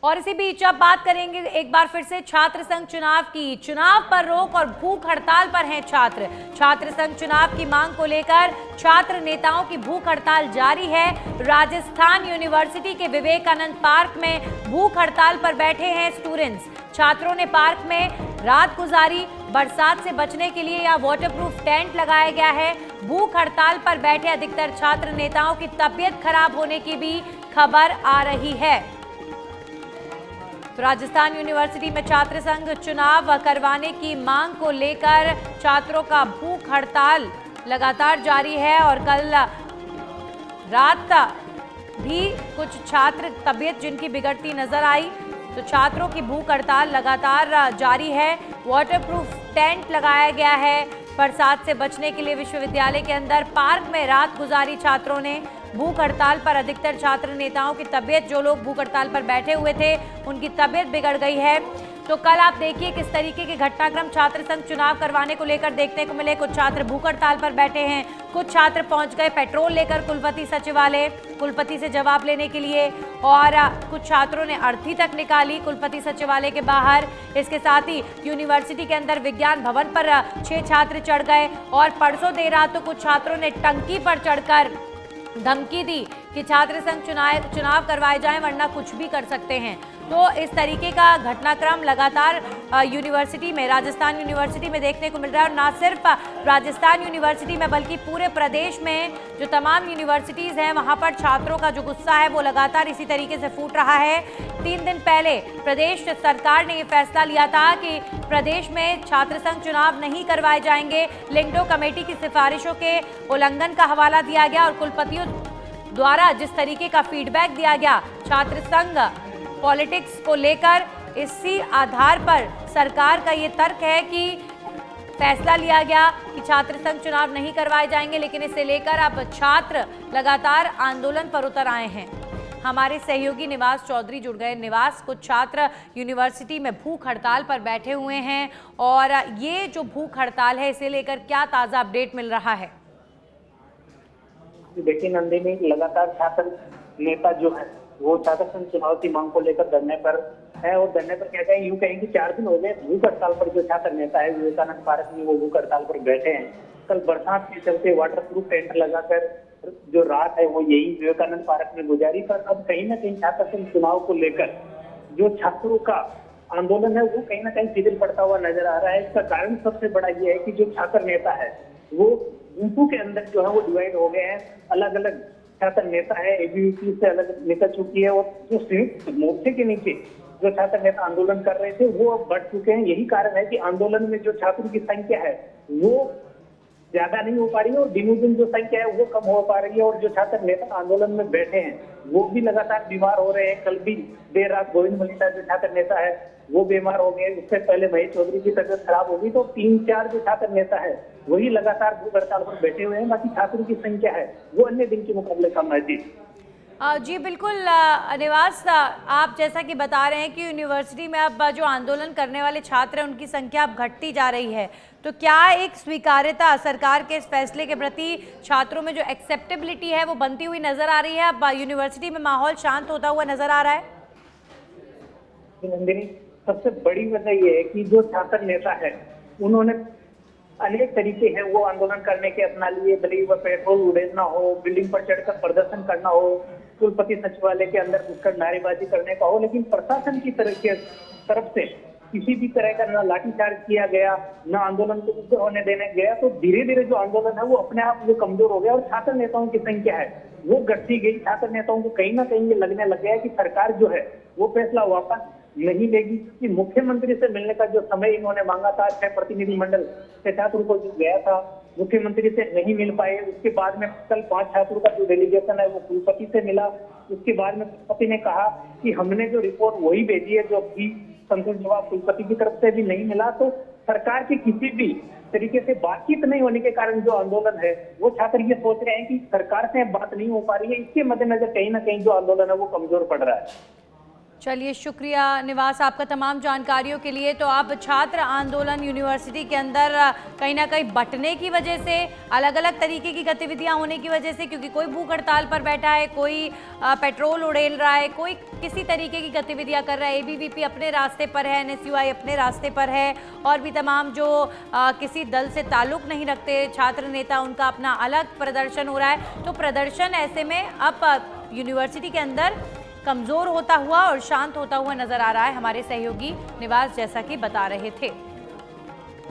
और इसी बीच अब बात करेंगे एक बार फिर से छात्र संघ चुनाव की। चुनाव पर रोक और भूख हड़ताल पर हैं छात्र। छात्र संघ चुनाव की मांग को लेकर छात्र नेताओं की भूख हड़ताल जारी है। राजस्थान यूनिवर्सिटी के विवेकानंद पार्क में भूख हड़ताल पर बैठे हैं स्टूडेंट्स। छात्रों ने पार्क में रात गुजारी। बरसात से बचने के लिए यहाँ वाटरप्रूफ टेंट लगाया गया है। भूख हड़ताल पर बैठे अधिकतर छात्र नेताओं की तबीयत खराब होने की भी खबर आ रही है। तो राजस्थान यूनिवर्सिटी में छात्र संघ चुनाव करवाने की मांग को लेकर छात्रों का भूख हड़ताल लगातार जारी है और कल रात भी कुछ छात्र तबीयत जिनकी बिगड़ती नजर आई। तो छात्रों की भूख हड़ताल लगातार जारी है। वाटरप्रूफ टेंट लगाया गया है। बरसात से बचने के लिए विश्वविद्यालय के अंदर पार्क में रात गुजारी छात्रों ने। भूख हड़ताल पर अधिकतर छात्र नेताओं की तबीयत, जो लोग भूख हड़ताल पर बैठे हुए थे उनकी तबीयत बिगड़ गई है। तो कल आप देखिए किस तरीके के घटनाक्रम छात्र संघ चुनाव करवाने को लेकर देखने को मिले। कुछ छात्र भूख हड़ताल पर बैठे हैं, कुछ छात्र पहुंच गए पेट्रोल लेकर कुलपति सचिवालय, कुलपति से जवाब लेने के लिए, और कुछ छात्रों ने अर्थी तक निकाली कुलपति सचिवालय के बाहर। इसके साथ ही यूनिवर्सिटी के अंदर विज्ञान भवन पर 6 छात्र चढ़ गए और परसों देर रात तो कुछ छात्रों ने टंकी पर चढ़कर धमकी दी कि छात्र संघ चुनाव करवाए जाएं वरना कुछ भी कर सकते हैं। तो इस तरीके का घटनाक्रम लगातार यूनिवर्सिटी में, राजस्थान यूनिवर्सिटी में देखने को मिल रहा है। और ना सिर्फ राजस्थान यूनिवर्सिटी में बल्कि पूरे प्रदेश में जो तमाम यूनिवर्सिटीज़ हैं वहां पर छात्रों का जो गुस्सा है वो लगातार इसी तरीके से फूट रहा है। 3 दिन पहले प्रदेश सरकार ने ये फैसला लिया था कि प्रदेश में छात्र संघ चुनाव नहीं करवाए जाएंगे। लिंगडो कमेटी की सिफारिशों के उल्लंघन का हवाला दिया गया और कुलपतियों द्वारा जिस तरीके का फीडबैक दिया गया छात्र संघ पॉलिटिक्स को लेकर, इसी आधार पर सरकार का ये तर्क है कि फैसला लिया गया कि छात्र संघ चुनाव नहीं करवाए जाएंगे। लेकिन इसे लेकर अब छात्र लगातार आंदोलन पर उतर आए हैं। हमारे सहयोगी निवास चौधरी जुड़ गए। निवास, कुछ छात्र यूनिवर्सिटी में भूख हड़ताल पर बैठे हुए हैं और ये जो भूख हड़ताल है इसे लेकर क्या ताज़ा अपडेट मिल रहा है? देखिए नंदिनी, लगातार छात्र नेता जो है वो छात्र संघ चुनाव की मांग को लेकर धरने पर है। और धरने पर कहते हैं, यूं कहें कि 4 दिन हो गए भूख हड़ताल पर। जो छात्र नेता है विवेकानंद पार्क में वो भूख हड़ताल पर बैठे हैं। कल बरसात के चलते वाटरप्रूफ टेंट लगाकर जो रात है वो यही विवेकानंद पार्क में गुजारी। पर अब कहीं ना कहीं छात्र संघ चुनाव को लेकर जो छात्रों का आंदोलन है वो कहीं ना कहीं शिथिल पड़ता हुआ नजर आ रहा है। इसका कारण सबसे बड़ा ये है कि जो छात्र नेता है वो गुंपू के अंदर जो है वो डिवाइड हो गए हैं। अलग अलग छात्र नेता है, एबीवीपी से अलग निकल चुकी है और जो संयुक्त मोर्चे के नीचे जो छात्र नेता आंदोलन कर रहे थे वो अब बढ़ चुके हैं। यही कारण है कि आंदोलन में जो छात्रों की संख्या है वो ज्यादा नहीं हो पा रही है और दिनों दिन जो संख्या है वो कम हो पा रही है। और जो छात्र नेता आंदोलन में बैठे हैं वो भी लगातार बीमार हो रहे हैं। कल भी देर रात गोविंद मलिता जो छात्र नेता है वो बीमार हो गए। उससे पहले महेश चौधरी की तबियत खराब होगी। तो 3-4 जो छात्र नेता है वही लगातार भूख हड़ताल पर बैठे हुए हैं। बाकी छात्रों की संख्या है वो अन्य दिन के मुकाबले कम है। जी बिल्कुल निवास, आप जैसा कि बता रहे हैं कि यूनिवर्सिटी में अब जो आंदोलन करने वाले छात्र हैं उनकी संख्या अब घटती जा रही है। तो क्या एक स्वीकार्यता सरकार के इस फैसले के प्रति छात्रों में जो एक्सेप्टेबिलिटी है वो बनती हुई नजर आ रही है? अब यूनिवर्सिटी में माहौल शांत होता हुआ नजर आ रहा है? नंदिनी, सबसे बड़ी वजह यह है कि जो छात्र नेता है उन्होंने अनेक तरीके हैं वो आंदोलन करने के अपना लिए। भले ही वह पेट्रोल उड़ेजना हो, बिल्डिंग पर चढ़कर प्रदर्शन करना हो, कुलपति सचिवालय के अंदर घुसकर नारेबाजी करने का हो, लेकिन प्रशासन की तरफ से किसी भी तरह का न लाठीचार्ज किया गया, न आंदोलन को उग्र होने देने गया। तो धीरे धीरे जो आंदोलन है वो अपने आप वो कमजोर हो गया और छात्र नेताओं की संख्या है वो घटती गई। छात्र नेताओं को कहीं ना कहीं ये लगने लग गया कि सरकार जो है वो फैसला वापस नहीं लेगी। कि मुख्यमंत्री से मिलने का जो समय इन्होंने मांगा था, 6 प्रतिनिधिमंडल से छात्रों को जो गया था, मुख्यमंत्री से नहीं मिल पाए। उसके बाद में कल 5 छात्रों का जो डेलीगेशन है वो कुलपति से मिला। उसके बाद में कुलपति ने कहा कि हमने जो रिपोर्ट वही भेजी है जो भी संतोष जवाब कुलपति की तरफ से भी नहीं मिला। तो सरकार की किसी भी तरीके से बातचीत नहीं होने के कारण जो आंदोलन है वो छात्र ये सोच रहे हैं कि सरकार से बात नहीं हो पा रही है। इसके मद्देनजर कहीं ना कहीं जो आंदोलन है वो कमजोर पड़ रहा है। चलिए, शुक्रिया निवास आपका तमाम जानकारियों के लिए। तो अब छात्र आंदोलन यूनिवर्सिटी के अंदर कहीं ना कहीं बंटने की वजह से, अलग अलग तरीके की गतिविधियां होने की वजह से, क्योंकि कोई भूख हड़ताल पर बैठा है, कोई पेट्रोल उड़ेल रहा है, कोई किसी तरीके की गतिविधियां कर रहा है, एबीवीपी अपने रास्ते पर है, एनएसयूआई अपने रास्ते पर है, और भी तमाम जो किसी दल से ताल्लुक नहीं रखते छात्र नेता, उनका अपना अलग प्रदर्शन हो रहा है। तो प्रदर्शन ऐसे में अब यूनिवर्सिटी के अंदर कमज़ोर होता हुआ और शांत होता हुआ नजर आ रहा है, हमारे सहयोगी निवास जैसा कि बता रहे थे।